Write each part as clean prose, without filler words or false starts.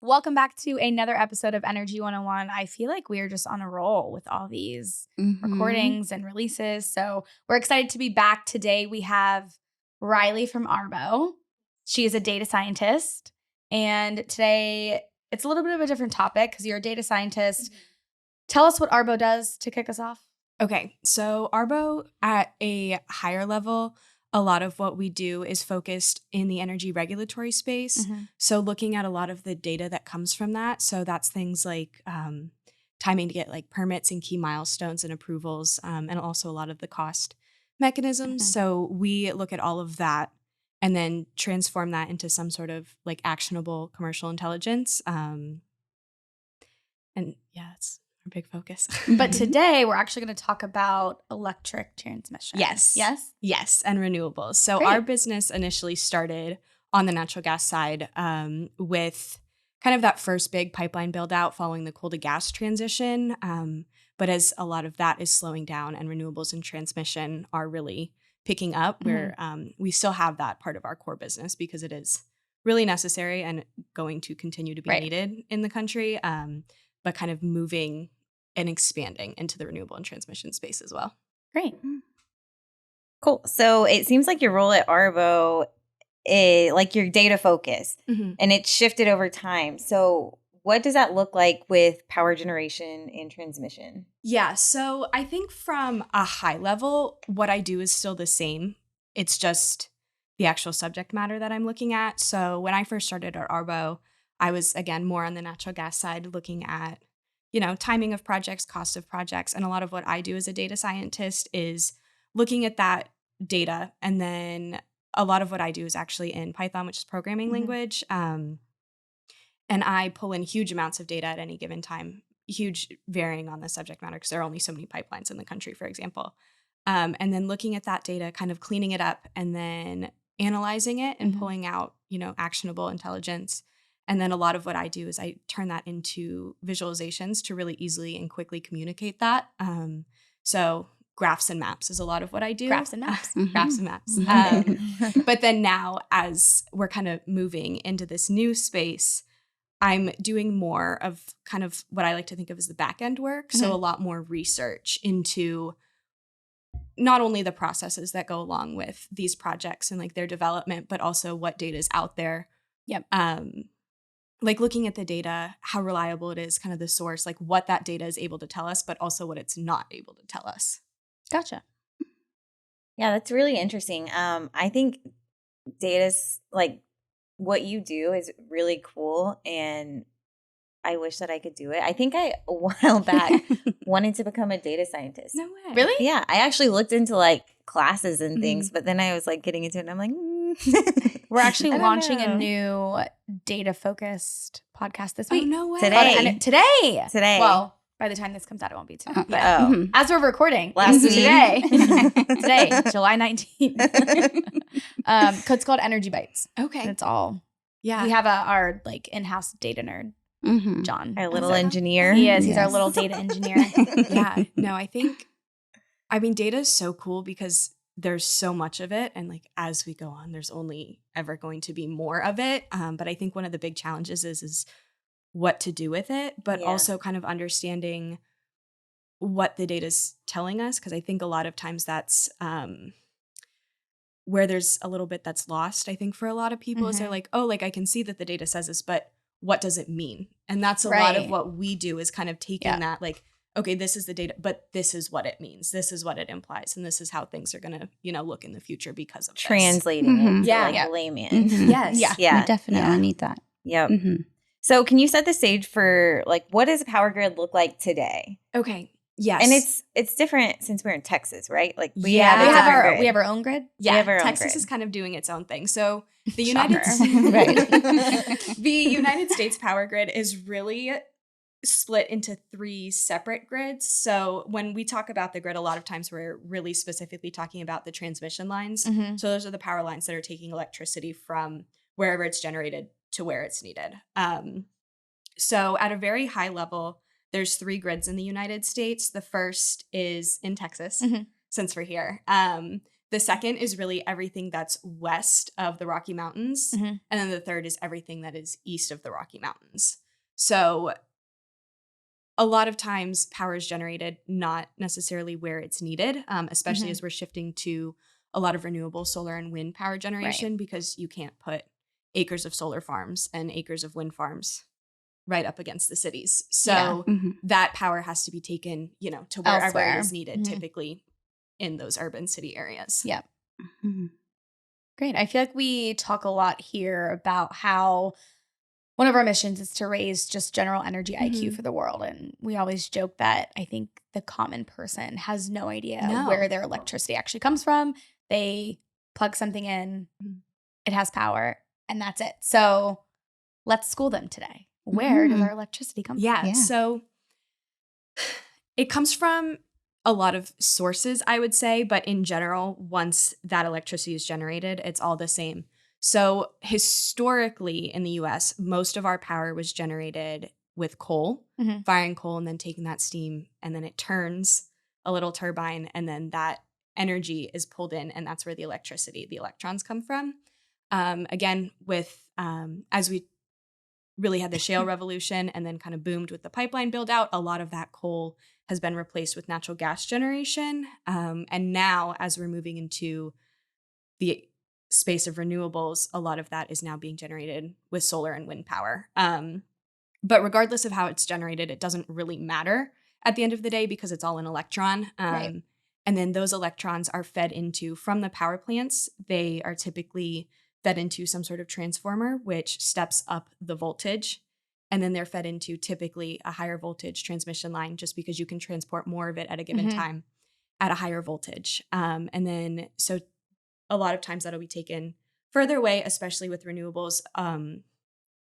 Welcome back to another episode of Energy 101. I feel like we are just on a roll with all these recordings and releases. So we're excited to be back. Today we have Reilly from Arbo. She is a data scientist. And today it's a little bit of a different topic because you're a data scientist. Tell us what Arbo does to kick us off. Okay, so Arbo at a higher level, a lot of what we do is focused in the energy regulatory space. So looking at a lot of the data that comes from that. So that's things like timing to get like permits and key milestones and approvals, and also a lot of the cost mechanisms. So we look at all of that and then transform that into some sort of like actionable commercial intelligence. And yeah, it's our big focus. But today we're actually going to talk about electric transmission. Yes, and renewables. So Great. Our business initially started on the natural gas side with kind of that first big pipeline build out following the coal to gas transition. But as a lot of that is slowing down and renewables and transmission are really picking up, where we still have that part of our core business because it is really necessary and going to continue to be needed in the country. But kind of moving and expanding into the renewable and transmission space as well. Great. Cool. So it seems like your role at Arbo is like your data focus and it's shifted over time. So what does that look like with power generation and transmission? Yeah. So I think from a high level, what I do is still the same. It's just the actual subject matter that I'm looking at. So when I first started at Arbo, I was, again, more on the natural gas side, looking at, timing of projects, cost of projects. And a lot of what I do as a data scientist is looking at that data. And then a lot of what I do is actually in Python, which is programming language. And I pull in huge amounts of data at any given time, huge varying on the subject matter because there are only so many pipelines in the country, for example. And then looking at that data, kind of cleaning it up and then analyzing it and pulling out, actionable intelligence. And then a lot of what I do is I turn that into visualizations to really easily and quickly communicate that. So graphs and maps is a lot of what I do. Graphs and maps. Graphs and maps. But then now, as we're kind of moving into this new space, I'm doing more of kind of what I like to think of as the back end work. So a lot more research into not only the processes that go along with these projects and like their development, but also what data is out there. Yep. Like looking at the data, how reliable it is, kind of the source, like what that data is able to tell us, but also what it's not able to tell us. Gotcha. Yeah, that's really interesting. I think data's like what you do is really cool, and I wish that I could do it. I think I, a while back, wanted to become a data scientist. No way. Really? Yeah, I actually looked into like classes and things, but then I was like getting into it and I'm like, We're actually launching a new data-focused podcast this week. Oh, no way. Today. Well, by the time this comes out, it won't be today. But as we're recording, Last week. Today, July 19th. It's called Energy Bites. Okay. And it's all, we have our like in-house data nerd, John. Our little engineer. He is. He's our little data engineer. Yeah. No, data is so cool because there's so much of it. And like, as we go on, there's only ever going to be more of it. But I think one of the big challenges is what to do with it, but also kind of understanding what the data is telling us. Cause I think a lot of times that's where there's a little bit that's lost, I think, for a lot of people is they're like, oh, like I can see that the data says this, but what does it mean? And that's a lot of what we do is kind of taking that like, okay, this is the data, but this is what it means. This is what it implies. And this is how things are going to, look in the future because of translating it to like layman. Yes. We definitely need that. Yep. So can you set the stage for like, what does a power grid look like today? Okay. Yes. And it's different since we're in Texas, right? Like we have our own grid. Yeah. Texas Texas is kind of doing its own thing. So the the United States power grid is really split into 3 separate grids. So when we talk about the grid, a lot of times we're really specifically talking about the transmission lines. So those are the power lines that are taking electricity from wherever it's generated to where it's needed. So at a very high level, there's 3 grids in the United States. The first is in Texas, since we're here. The second is really everything that's west of the Rocky Mountains. Mm-hmm. And then the third is everything that is east of the Rocky Mountains. So a lot of times power is generated not necessarily where it's needed, especially Mm-hmm. as we're shifting to a lot of renewable solar and wind power generation, because you can't put acres of solar farms and acres of wind farms right up against the cities. So that power has to be taken, to wherever Elsewhere. it is needed, Mm-hmm. typically in those urban city areas. Yep. Great. I feel like we talk a lot here about how one of our missions is to raise just general energy IQ for the world. And we always joke that I think the common person has no idea where their electricity actually comes from. They plug something in, it has power, and that's it. So let's school them today. Where does our electricity come from? Yeah. So it comes from a lot of sources, I would say. But in general, once that electricity is generated, it's all the same. So historically in the US, most of our power was generated with coal, firing coal and then taking that steam, and then it turns a little turbine, and then that energy is pulled in, and that's where the electrons come from. Again, with as we really had the shale revolution and then kind of boomed with the pipeline build out, a lot of that coal has been replaced with natural gas generation. And now as we're moving into the space of renewables, a lot of that is now being generated with solar and wind power. But regardless of how it's generated, it doesn't really matter at the end of the day because it's all an electron. And then those electrons are fed into, from the power plants, they are typically fed into some sort of transformer, which steps up the voltage. And then they're fed into typically a higher voltage transmission line, just because you can transport more of it at a given time at a higher voltage. And then, so a lot of times that'll be taken further away, especially with renewables.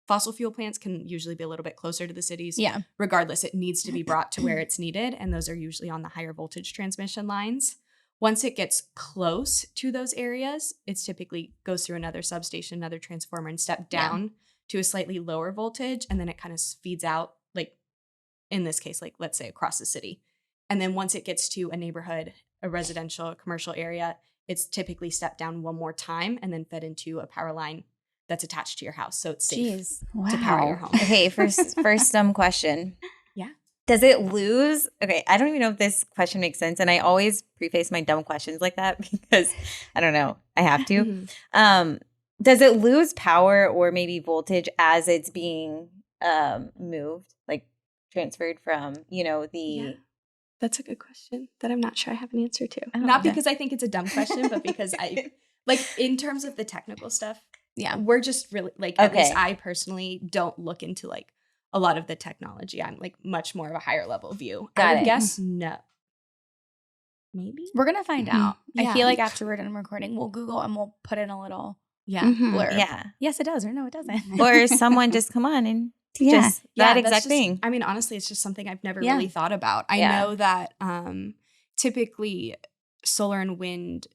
Fossil fuel plants can usually be a little bit closer to the cities. Yeah. Regardless, it needs to be brought to where it's needed. And those are usually on the higher voltage transmission lines. Once it gets close to those areas, it's typically goes through another substation, another transformer, and step down to a slightly lower voltage. And then it kind of feeds out, like in this case, like let's say across the city. And then once it gets to a neighborhood, a residential, commercial area, it's typically stepped down one more time and then fed into a power line that's attached to your house. So it's safe to power your home. Okay, first dumb question. Yeah. Does it lose? Okay, I don't even know if this question makes sense. And I always preface my dumb questions like that because I don't know. I have to. Does it lose power or maybe voltage as it's being moved, like transferred from, the... That's a good question that I'm not sure I have an answer to. Not because I think it's a dumb question, but because I, like, in terms of the technical stuff, we're just really, like, at least I personally don't look into, like, a lot of the technology. I'm, like, much more of a higher level view. I would guess no. Maybe? We're going to find out. I feel like after we're done recording, we'll Google and we'll put in a little blurb. Yeah. Yes, it does, or no, it doesn't. Or someone just come on and teach us that exact thing. I mean, honestly, it's just something I've never really thought about. I know that typically solar and wind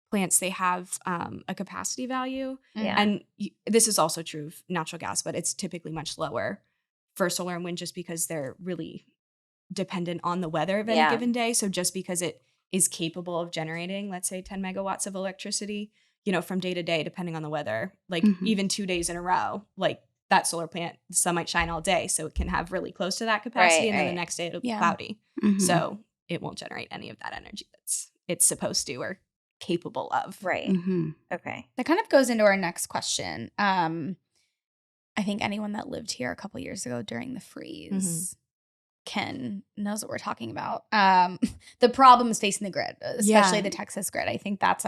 plants, they have a capacity value. And this is also true of natural gas, but it's typically much lower for solar and wind just because they're really dependent on the weather of any given day. So just because it is capable of generating, let's say 10 megawatts of electricity, from day to day, depending on the weather, like even 2 days in a row, like that solar plant, the sun might shine all day. So it can have really close to that capacity. And then the next day it'll be cloudy. So it won't generate any of that energy it's supposed to or capable of. Right. Okay. That kind of goes into our next question. I think anyone that lived here a couple years ago during the freeze knows what we're talking about. The problems facing the grid, especially the Texas grid. I think that's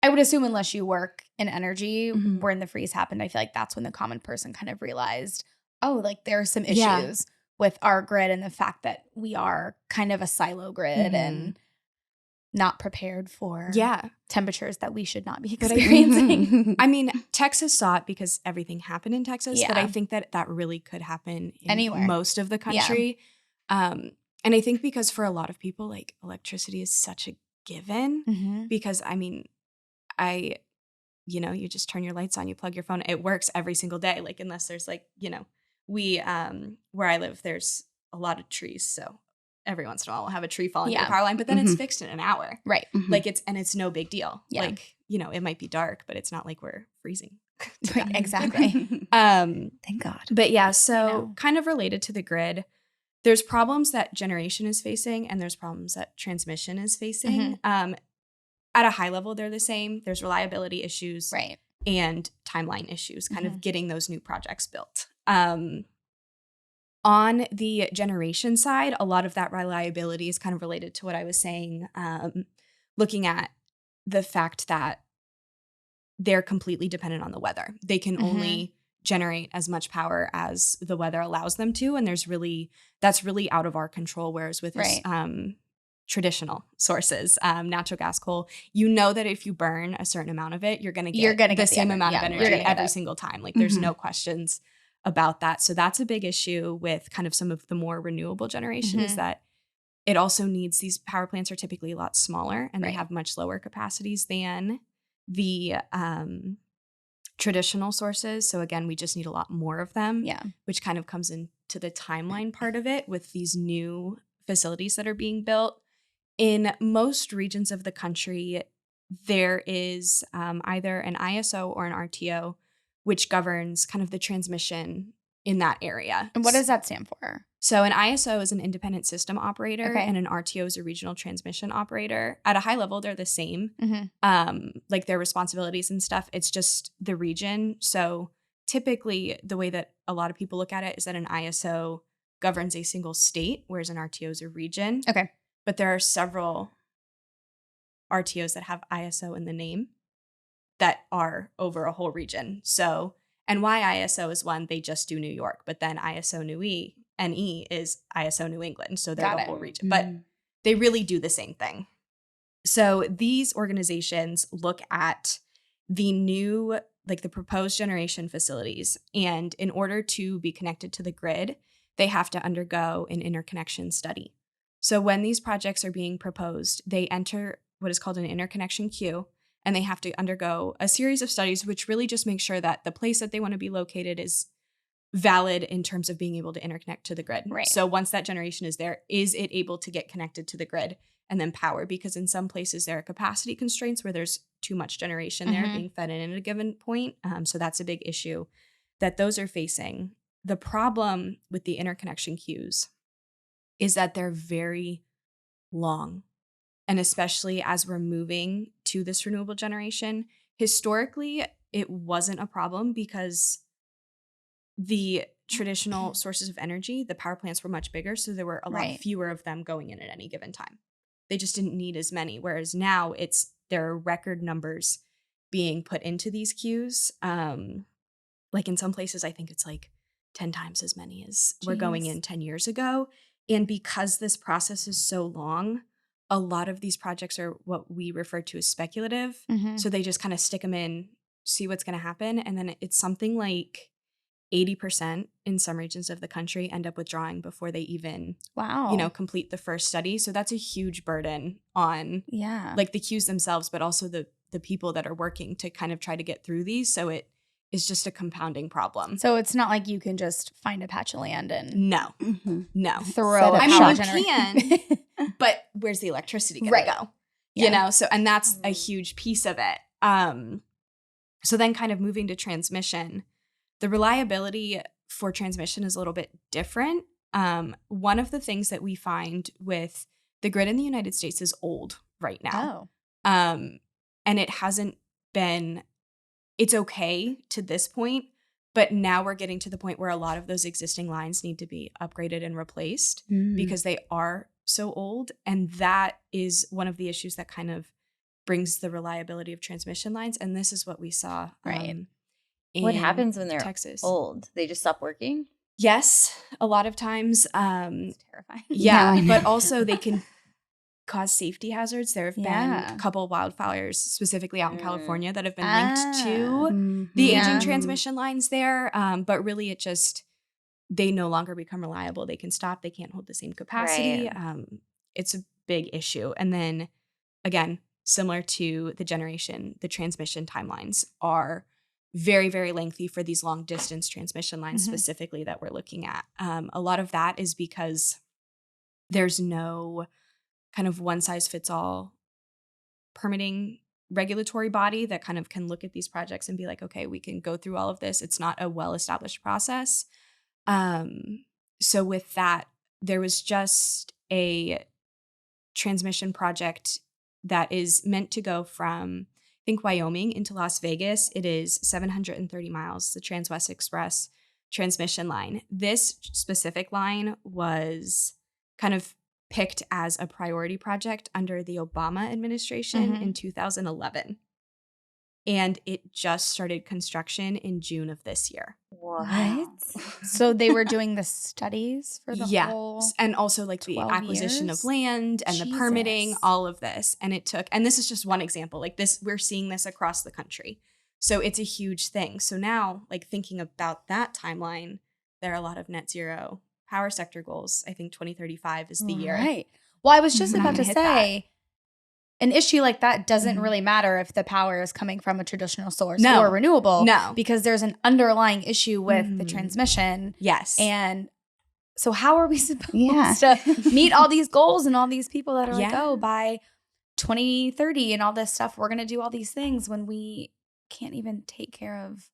I would assume unless you work in energy when the freeze happened, I feel like that's when the common person kind of realized, oh, like there are some issues with our grid and the fact that we are kind of a silo grid and not prepared for temperatures that we should not be experiencing. I mean, Texas saw it because everything happened in Texas, but I think that really could happen in anywhere, most of the country. And I think because for a lot of people, like electricity is such a given because I mean, you just turn your lights on, you plug your phone, it works every single day. Like, unless there's like, we, where I live, there's a lot of trees. So every once in a while we'll have a tree fall into Yeah. the power line, but then it's fixed in an hour. Right. Like it's no big deal. Yeah. Like, you know, it might be dark, but it's not like we're freezing. Right, exactly. Thank God. But yeah, I so know. kind of related to the grid, there's problems that generation is facing and there's problems that transmission is facing. Mm-hmm. At a high level, they're the same. There's reliability issues Right. and timeline issues, kind Mm-hmm. of getting those new projects built. On the generation side, a lot of that reliability is kind of related to what I was saying, looking at the fact that they're completely dependent on the weather. They can Mm-hmm. only generate as much power as the weather allows them to. And that's really out of our control. Whereas with Right. traditional sources, natural gas, coal, you know that if you burn a certain amount of it, you're going to get the same amount of yeah, you're energy gonna get every it. single time. Like there's Mhm. no questions about that. So that's a big issue with kind of some of the more renewable generation is Mhm. that it also needs, these power plants are typically a lot smaller and Right. they have much lower capacities than the traditional sources. So again, we just need a lot more of them, Yeah. which kind of comes into the timeline part of it with these new facilities that are being built. In most regions of the country, there is either an ISO or an RTO, which governs kind of the transmission in that area. And what does that stand for? So an ISO is an independent system operator Okay. and an RTO is a regional transmission operator. At a high level, they're the same. Mm-hmm. Like their responsibilities and stuff. It's just the region. So typically the way that a lot of people look at it is that an ISO governs a single state, whereas an RTO is a region. Okay. But there are several RTOs that have ISO in the name that are over a whole region. So NIMBYism is one, they just do New York, but then ISO NE is ISO New England. So they're Got the it. whole region, but they really do the same thing. So these organizations look at the new, like the proposed generation facilities, and in order to be connected to the grid, they have to undergo an interconnection study. So when these projects are being proposed, they enter what is called an interconnection queue, and they have to undergo a series of studies, which really just make sure that the place that they want to be located is valid in terms of being able to interconnect to the grid. Right. So once that generation is there, is it able to get connected to the grid and then power? Because in some places there are capacity constraints where there's too much generation there Mhm. being fed in at a given point. So that's a big issue that those are facing. The problem with the interconnection queues is that they're very long. And especially as we're moving to this renewable generation, historically, it wasn't a problem because the traditional sources of energy, the power plants were much bigger. So there were a lot Right. fewer of them going in at any given time. They just didn't need as many. Whereas now there are record numbers being put into these queues. Like in some places, I think it's like 10 times as many as were going Jeez. in 10 years ago. And because this process is so long, a lot of these projects are what we refer to as speculative. Mm-hmm. So they just kind of stick them in, see what's going to happen. And then it's something like 80% in some regions of the country end up withdrawing before they even, Wow. complete the first study. So that's a huge burden on Yeah. like the queues themselves, but also the people that are working to kind of try to get through these. So it is just a compounding problem. So it's not like you can just find a patch of land and No, no. throw a Set up power shop. generator. But where's the electricity going Right. to go? Yeah. So, and that's a huge piece of it. So then kind of moving to transmission, the reliability for transmission is a little bit different. One of the things that we find with the grid in the United States is old right now. Oh. And it hasn't been, it's okay to this point, but now we're getting to the point where a lot of those existing lines need to be upgraded and replaced because they are so old. And that is one of the issues that kind of brings the reliability of transmission lines. And this is what we saw. Right. What in happens when they're Texas? old? They just stop working? Yes, a lot of times. It's terrifying. Yeah, I but know. also they can cause safety hazards. There have Yeah. been a couple wildfires, specifically out in Mm. California, that have been linked to Mm-hmm. the Yeah. aging transmission lines there. But really, they no longer become reliable. They can stop. They can't hold the same capacity. Right. It's a big issue. And then, again, similar to the transmission timelines are very, very lengthy for these long distance transmission lines Mhm. specifically that we're looking at. A lot of that is because there's no kind of one size fits all permitting regulatory body that kind of can look at these projects and be like, okay, we can go through all of this. It's not a well-established process. So with that, there was just a transmission project that is meant to go from, I think, Wyoming into Las Vegas. It is 730 miles, the Transwest Express transmission line. This specific line was kind of picked as a priority project under the Obama administration in 2011. And it just started construction in June of this year. What? So they were doing the studies for the whole and also like the acquisition years? of land and the permitting, all of this. And it took, and this is just one example, like this, we're seeing this across the country. So it's a huge thing. So now, like thinking about that timeline, there are a lot of net zero power sector goals. I think 2035 is the year. Right. Well, I was just We're not about to gonna hit say, an issue like that doesn't really matter if the power is coming from a traditional source No. or renewable. No. Because there's an underlying issue with the transmission. Yes. And so how are we supposed to meet all these goals and all these people that are like, oh, by 2030 and all this stuff, we're going to do all these things when we can't even take care of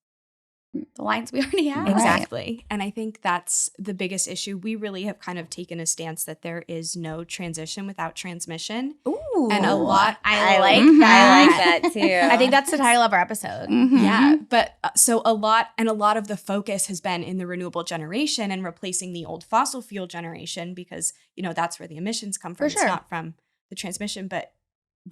the lines we already have. Exactly. And I think that's the biggest issue. We really have kind of taken a stance that there is no transition without transmission. Ooh. And a lot. I like that. I like that too. I think that's the title of our episode. Yeah. But so a lot of the focus has been in the renewable generation and replacing the old fossil fuel generation because, you know, that's where the emissions come from. For sure. It's not from the transmission, but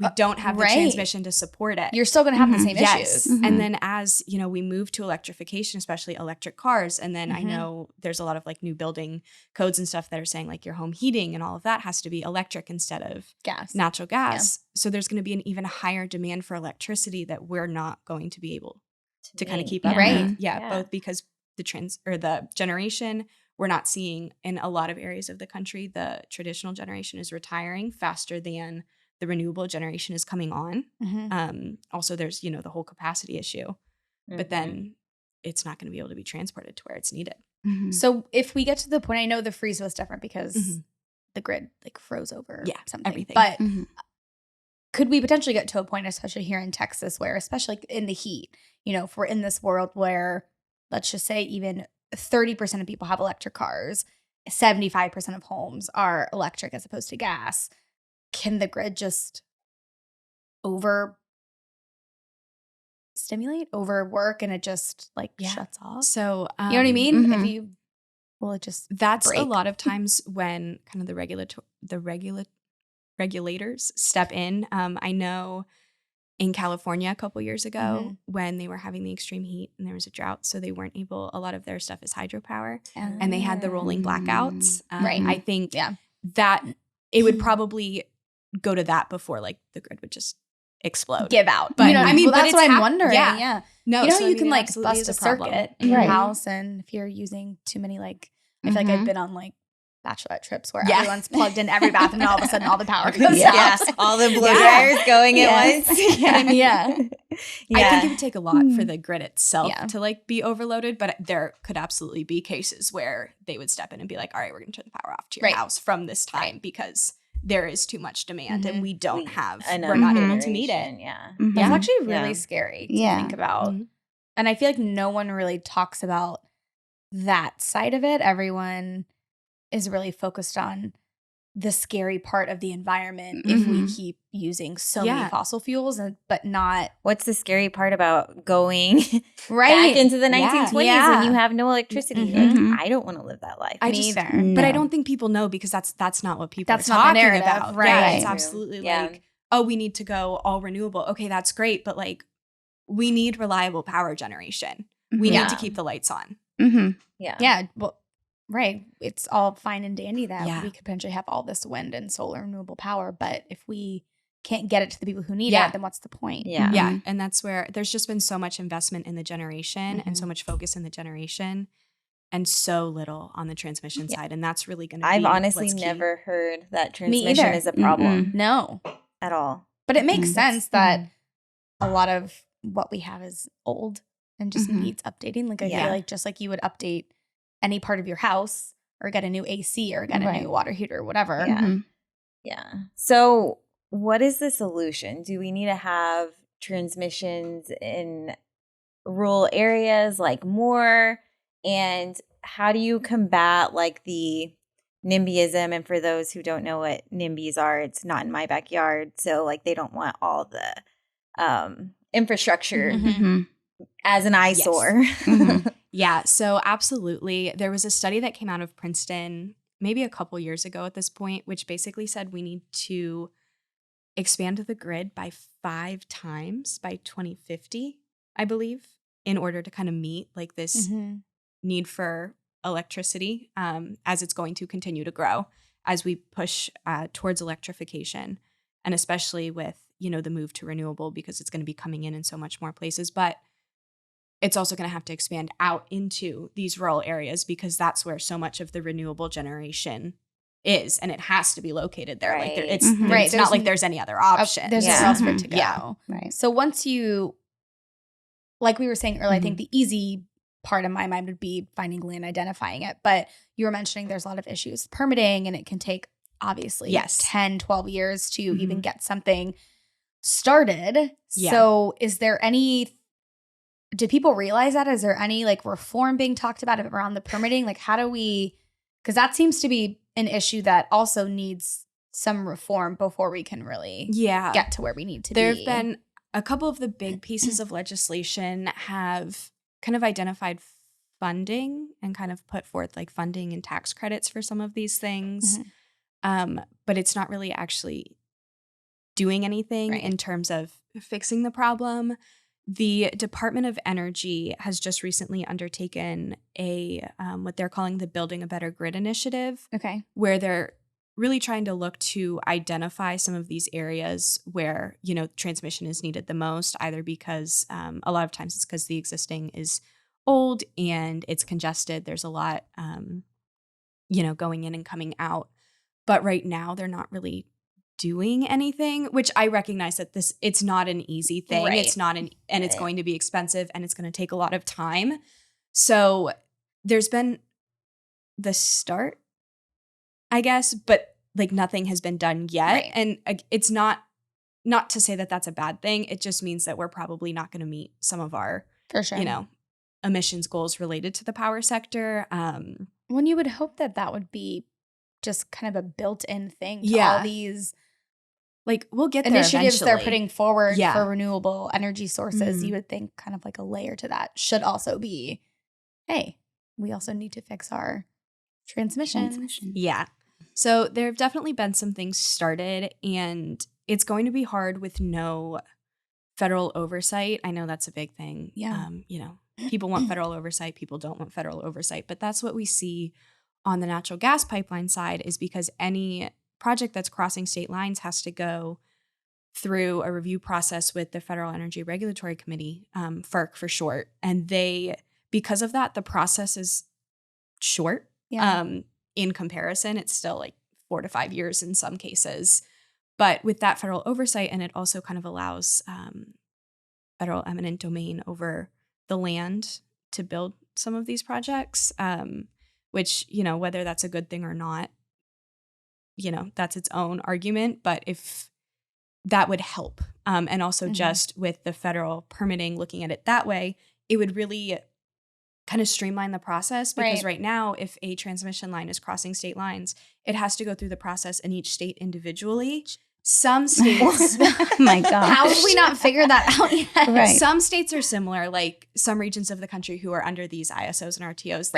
we don't have the transmission to support it. You're still going to have the same issues. And then as, you know, we move to electrification, especially electric cars, and then I know there's a lot of like new building codes and stuff that are saying like your home heating and all of that has to be electric instead of natural gas. Yeah. So there's going to be an even higher demand for electricity that we're not going to be able to kind of keep up with. Yeah, both because the generation, we're not seeing in a lot of areas of the country, the traditional generation is retiring faster than the renewable generation is coming on. Also, there's, you know, the whole capacity issue, but then it's not going to be able to be transported to where it's needed. So if we get to the point, I know the freeze was different because the grid like froze over something. Everything. But could we potentially get to a point, especially here in Texas, where especially in the heat, you know, if we're in this world where, let's just say even 30% of people have electric cars, 75% of homes are electric as opposed to gas, can the grid just overwork and it just like shuts off? So you know what I mean? If you it just that's break. A lot of times when kind of the regulators step in. I know in California a couple years ago when they were having the extreme heat and there was a drought, so they weren't able. A lot of their stuff is hydropower, and they had the rolling blackouts. I think that it would probably go to that before like the grid would just explode, give out. But you know, I mean, that's what I'm wondering. Yeah. No, you know, so, you can like bust a circuit in your house, and if you're using too many, like I feel like I've been on like bachelorette trips where everyone's plugged in every bathroom, and all of a sudden all the power goes out. All the blow dryers going at once. I think it would take a lot for the grid itself to like be overloaded, but there could absolutely be cases where they would step in and be like, all right, we're going to turn the power off to your house from this time because there is too much demand and we're not able to meet it. That's actually really scary to think about. And I feel like no one really talks about that side of it. Everyone is really focused on the scary part of the environment if we keep using so many fossil fuels, but not. What's the scary part about going back into the 1920s when you have no electricity? Like, I don't want to live that life. Me either. But I don't think people know because that's not what people are talking about. Right. Yeah, it's absolutely like, oh, we need to go all renewable. Okay, that's great. But like, we need reliable power generation. We need to keep the lights on. Yeah. Well, right. It's all fine and dandy that we could potentially have all this wind and solar renewable power. But if we can't get it to the people who need it, then what's the point? Yeah. And that's where there's just been so much investment in the generation and so much focus in the generation and so little on the transmission side. And that's really going to be I've honestly never heard that transmission is a problem. No. At all. But it makes sense that a lot of what we have is old and just needs updating. Like I feel like just like you would update any part of your house, or get a new AC or get a new water heater or whatever. Yeah. Yeah. So what is the solution? Do we need to have transmissions in rural areas like more? And how do you combat like the NIMBYism? And for those who don't know what NIMBYs are, it's not in my backyard. So like they don't want all the infrastructure as an eyesore. Yes. Yeah, so absolutely. There was a study that came out of Princeton maybe a couple years ago at this point, which basically said we need to expand the grid by 5 times by 2050, I believe, in order to kind of meet like this need for electricity as it's going to continue to grow as we push towards electrification, and especially with, you know, the move to renewable, because it's going to be coming in so much more places. But it's also going to have to expand out into these rural areas because that's where so much of the renewable generation is, and it has to be located there. Right. Like it's not like there's any other option. There's nowhere else for it to go. Yeah. Right. So once you, like we were saying earlier, I think the easy part of my mind would be finding land, identifying it. But you were mentioning there's a lot of issues with permitting, and it can take obviously 10, 12 years to even get something started. Yeah. So is there do people realize that? Is there any like reform being talked about around the permitting? Like how do we, because that seems to be an issue that also needs some reform before we can really get to where we need to be. There have been a couple of the big pieces of legislation have kind of identified funding and kind of put forth like funding and tax credits for some of these things. But it's not really actually doing anything in terms of fixing the problem. The Department of Energy has just recently undertaken a what they're calling the Building a Better Grid initiative, where they're really trying to look to identify some of these areas where, you know, transmission is needed the most, either because a lot of times it's because the existing is old and it's congested. There's a lot, you know, going in and coming out. But right now they're not really doing anything, which I recognize that it's not an easy thing. It's not and it's going to be expensive and it's going to take a lot of time. So there's been the start, I guess, but like nothing has been done yet. And it's not to say that that's a bad thing. It just means that we're probably not going to meet some of our, you know, emissions goals related to the power sector. When you would hope that would be just kind of a built-in thing to all these like we'll get there initiatives eventually. They're putting forward for renewable energy sources. You would think kind of like a layer to that should also be, hey, we also need to fix our transmission. Yeah. So there have definitely been some things started, and it's going to be hard with no federal oversight. I know that's a big thing. Yeah. You know, people want federal oversight. People don't want federal oversight. But that's what we see on the natural gas pipeline side, is because any project that's crossing state lines has to go through a review process with the Federal Energy Regulatory Committee, FERC for short. And because of that, the process is short. In comparison, it's still like 4 to 5 years in some cases. But with that federal oversight, and it also kind of allows federal eminent domain over the land to build some of these projects, which, you know, whether that's a good thing or not, you know, that's its own argument. But if that would help, and also just with the federal permitting, looking at it that way, it would really kind of streamline the process, because right now, if a transmission line is crossing state lines, it has to go through the process in each state individually. Some states, oh my gosh, how have we not figured that out yet? Some states are similar, like some regions of the country who are under these ISOs and RTOs.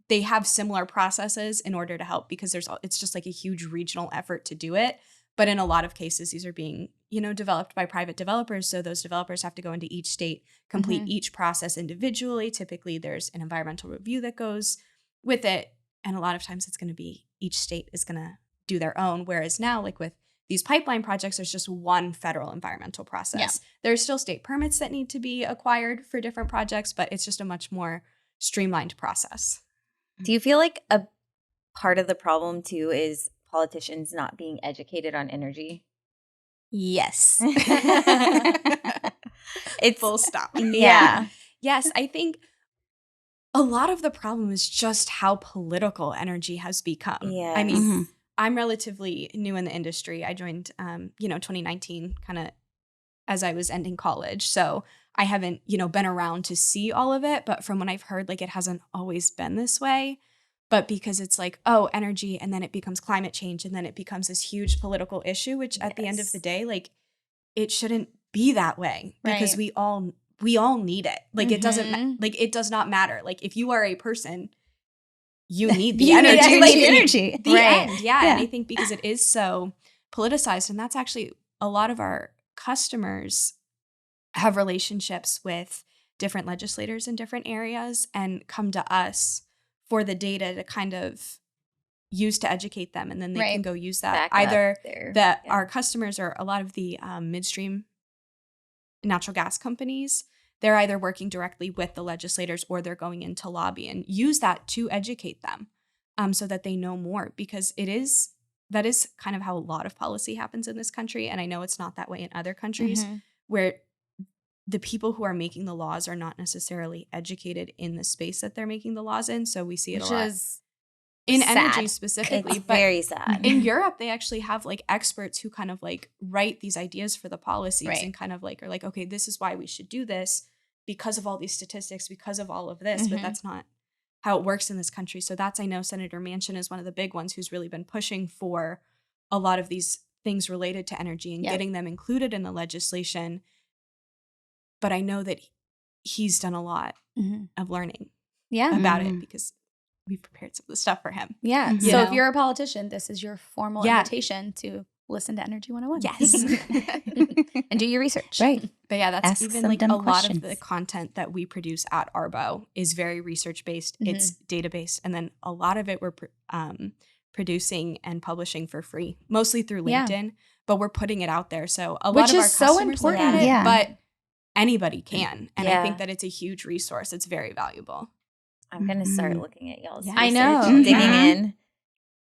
They have similar processes in order to help, because it's just like a huge regional effort to do it. But in a lot of cases, these are being, you know, developed by private developers. So those developers have to go into each state, complete each process individually. Typically, there's an environmental review that goes with it. And a lot of times it's going to be each state is going to do their own. Whereas now, like with these pipeline projects, there's just one federal environmental process. There's still state permits that need to be acquired for different projects, but it's just a much more streamlined process. Do you feel like a part of the problem too is politicians not being educated on energy? Yes. It's full stop. Yeah. Yes, I think a lot of the problem is just how political energy has become. Yeah. I mean, I'm relatively new in the industry. I joined, 2019 kind of as I was ending college. So I haven't, been around to see all of it. But from what I've heard, like it hasn't always been this way. But because it's like, oh, energy, and then it becomes climate change, and then it becomes this huge political issue, which at the end of the day, like it shouldn't be that way because we all need it. Like it doesn't, like it does not matter. Like if you are a person, you need the energy. You need energy. The end. Yeah. And I think because it is so politicized, and that's actually a lot of our customers have relationships with different legislators in different areas and come to us for the data to kind of use to educate them. And then they can go use that either our customers or a lot of the midstream natural gas companies, they're either working directly with the legislators or they're going into lobby and use that to educate them so that they know more, because that is kind of how a lot of policy happens in this country. And I know it's not that way in other countries where the people who are making the laws are not necessarily educated in the space that they're making the laws in. So we see it a lot in energy specifically. It's very sad. In Europe, they actually have like experts who kind of like write these ideas for the policies and kind of like are like, okay, this is why we should do this because of all these statistics, because of all of this. But that's not how it works in this country. So that's, I know Senator Manchin is one of the big ones who's really been pushing for a lot of these things related to energy and getting them included in the legislation. But I know that he's done a lot of learning about it because we've prepared some of the stuff for him. Yeah. So if you're a politician, this is your formal invitation to listen to Energy 101. Yes. And do your research. Right. But yeah, that's even like a lot of the content that we produce at Arbo is very research-based. It's data-based. And then a lot of it we're producing and publishing for free, mostly through LinkedIn, but we're putting it out there. So a lot of our customers look at it, but anybody can. And I think that it's a huge resource. It's very valuable. I'm going to start looking at y'all's research, I know. digging in.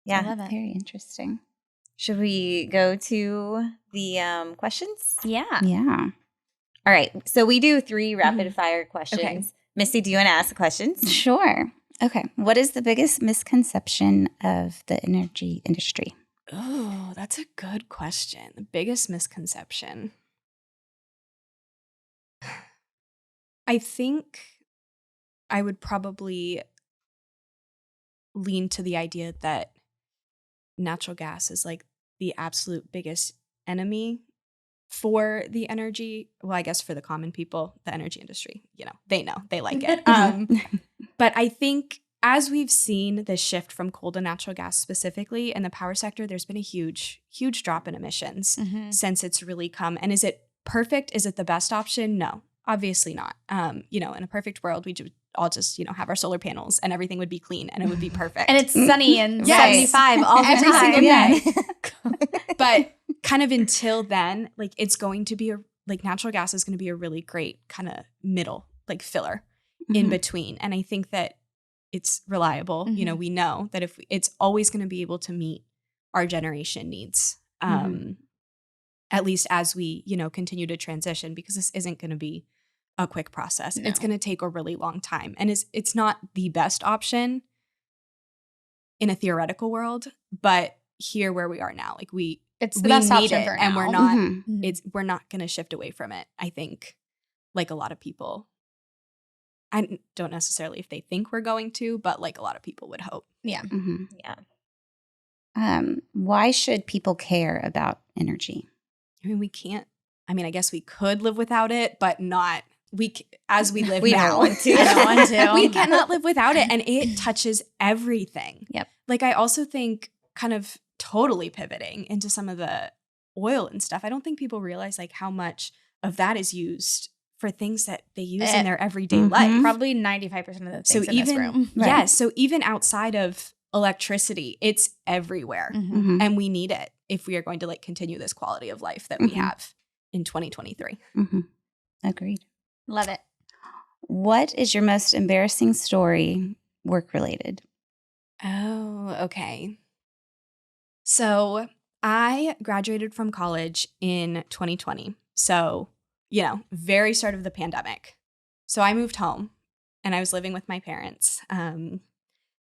Yeah. I love it. Very interesting. Should we go to the questions? Yeah. Yeah. All right. So we do 3 rapid fire questions. Okay. Misty, do you want to ask the questions? Sure. Okay. What is the biggest misconception of the energy industry? Oh, that's a good question. The biggest misconception. I think I would probably lean to the idea that natural gas is like the absolute biggest enemy for the energy. Well, I guess for the common people, the energy industry, they know, they like it. But I think as we've seen the shift from coal to natural gas specifically in the power sector, there's been a huge, huge drop in emissions since it's really come. And is it perfect? Is it the best option? No. Obviously not. In a perfect world, we would all just, have our solar panels and everything would be clean and it would be perfect. And it's sunny and 75 all the every time. Single day. But kind of until then, like it's going to be natural gas is going to be a really great kind of middle, like filler in between. And I think that it's reliable. We know that if it's always going to be able to meet our generation needs. At least as we, continue to transition, because this isn't going to be a quick process. No. It's going to take a really long time. And it's not the best option in a theoretical world, but here where we are now, it's the best option for now. And we're not, we're not going to shift away from it. I think like a lot of people, I don't necessarily if they think we're going to, but like a lot of people would hope. Yeah. Yeah. Why should people care about energy? I mean, we can't. I mean, I guess we could live without it, but not as we live we now. Don't want to. I don't want to. We cannot live without it, and it touches everything. Yep. Like I also think, kind of totally pivoting into some of the oil and stuff. I don't think people realize like how much of that is used for things that they use in their everyday life. Probably 95% of the things in this room. Right. Yeah. So even outside of electricity, it's everywhere, and we need it if we are going to like continue this quality of life that we have in 2023. Agreed. Love it. What is your most embarrassing story work related? Oh, okay. So I graduated from college in 2020. So, very start of the pandemic. So I moved home and I was living with my parents,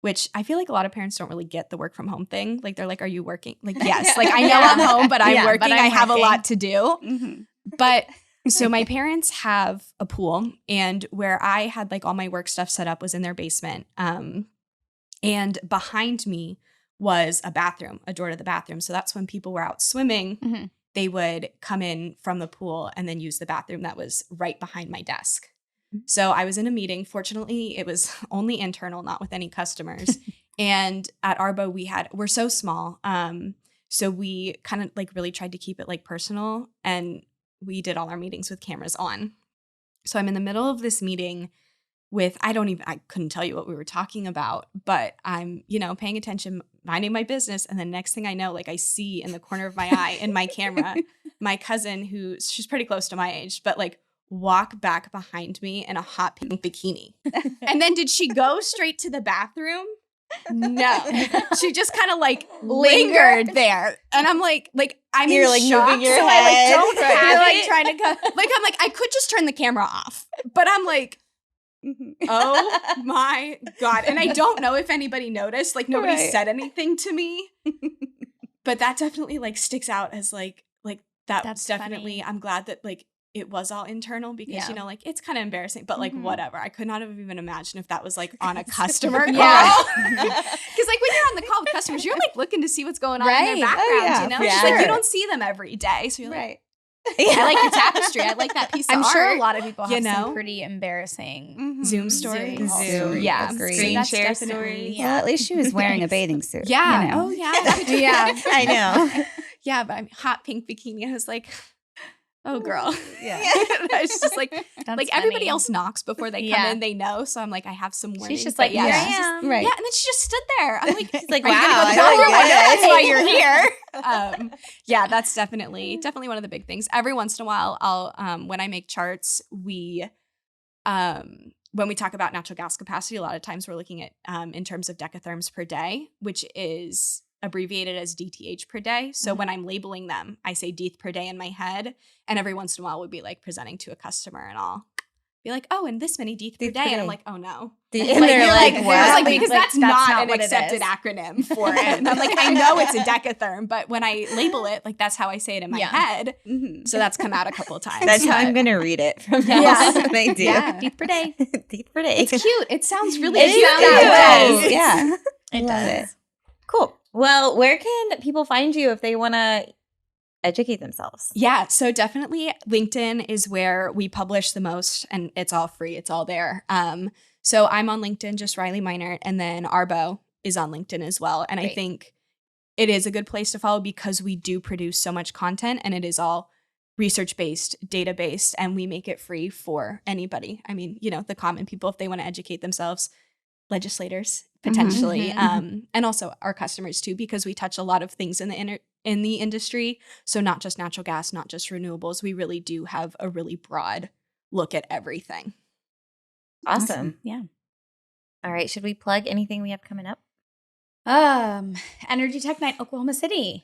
which I feel like a lot of parents don't really get the work from home thing. Like they're like, are you working? Like, yes, like I know I'm home, but I'm working. I have a lot to do. Mm-hmm. But so my parents have a pool, and where I had like all my work stuff set up was in their basement. And behind me was a bathroom, a door to the bathroom. So that's when people were out swimming, they would come in from the pool and then use the bathroom that was right behind my desk. So I was in a meeting. Fortunately, it was only internal, not with any customers. And at Arbo, we're so small. So we kind of like really tried to keep it like personal, and we did all our meetings with cameras on. So I'm in the middle of this meeting with, I couldn't tell you what we were talking about, but I'm, paying attention, minding my business. And the next thing I know, like I see in the corner of my eye in my camera, my cousin she's pretty close to my age, but like walk back behind me in a hot pink bikini. And then did she go straight to the bathroom? No. She just kind of like lingered there. And I'm like I'm You're in like shock, moving your so head. I like don't have You're like it. trying to go. Like I'm like, I could just turn the camera off. But I'm like, oh my God. And I don't know if anybody noticed. Like nobody said anything to me. But that definitely like sticks out as like that's definitely funny. I'm glad that like it was all internal because, like it's kind of embarrassing, but like whatever. I could not have even imagined if that was like on a customer call. Because like when you're on the call with customers, you're like looking to see what's going on in their background, It's like you don't see them every day. So you're like, I like your tapestry. I like that piece of art. I'm sure a lot of people have some pretty embarrassing Zoom stories. Zoom. Yeah. Screen share stories. Well, at least she was wearing a bathing suit. Yeah. Oh, yeah. Yeah. I know. Yeah, but I'm hot pink bikini. I was like, oh, girl. Yeah. It's just like, That's everybody funny. else knocks before they come in. They know. So I'm like, I have some warning. She's just like, here I am. Right. Yeah. And then she just stood there. I'm like, She's like, are you wow. gonna go to the I bathroom? like That's it. why you're here. Yeah, that's definitely one of the big things. Every once in a while, I'll when I make charts, when we talk about natural gas capacity, a lot of times we're looking at in terms of decatherms per day, which is abbreviated as DTH per day. So when I'm labeling them, I say DETH per day in my head. And every once in a while we'll be like presenting to a customer and I'll be like, oh, and this many DETH per day. And I'm like, oh no. And they're like, what? Because that's not an what it accepted is. acronym for it. And I'm like, I know it's a decatherm, but when I label it, like that's how I say it in my head. So that's come out a couple of times. That's how I'm going to read it from now on. I do. Yeah. DETH per day. DETH per day. It's cute. It sounds really It cute. does. Yeah. It does. Cool. Well, where can people find you if they want to educate themselves? Yeah, so definitely LinkedIn is where we publish the most, and it's all free. It's all there. So I'm on LinkedIn, just Reilly Minert, and then Arbo is on LinkedIn as well. And I think it is a good place to follow because we do produce so much content, and it is all research-based, data-based, and we make it free for anybody. I mean, the common people, if they want to educate themselves, legislators potentially, and also our customers too, because we touch a lot of things in the industry. So not just natural gas, not just renewables. We really do have a really broad look at everything. Awesome. Yeah. All right. Should we plug anything we have coming up? Energy Tech Night, Oklahoma City.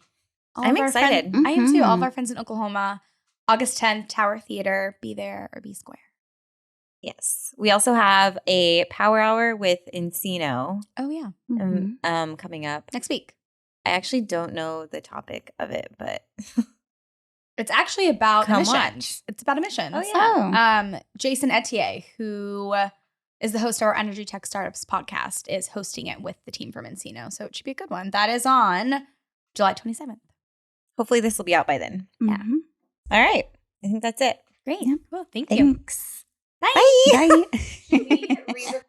I'm excited. I am too. All of our friends in Oklahoma, August 10th, Tower Theater. Be there or be square. Yes. We also have a power hour with Encino Oh, yeah. coming up. Next week. I actually don't know the topic of it, but It's actually about Come emissions. watch. It's about emissions. Oh, yeah. Jason Etier, who is the host of our Energy Tech Startups podcast, is hosting it with the team from Encino. So it should be a good one. That is on July 27th. Hopefully this will be out by then. Yeah. All right. I think that's it. Great. Yeah. Cool. Thank you. Thanks. Bye. Bye. Bye.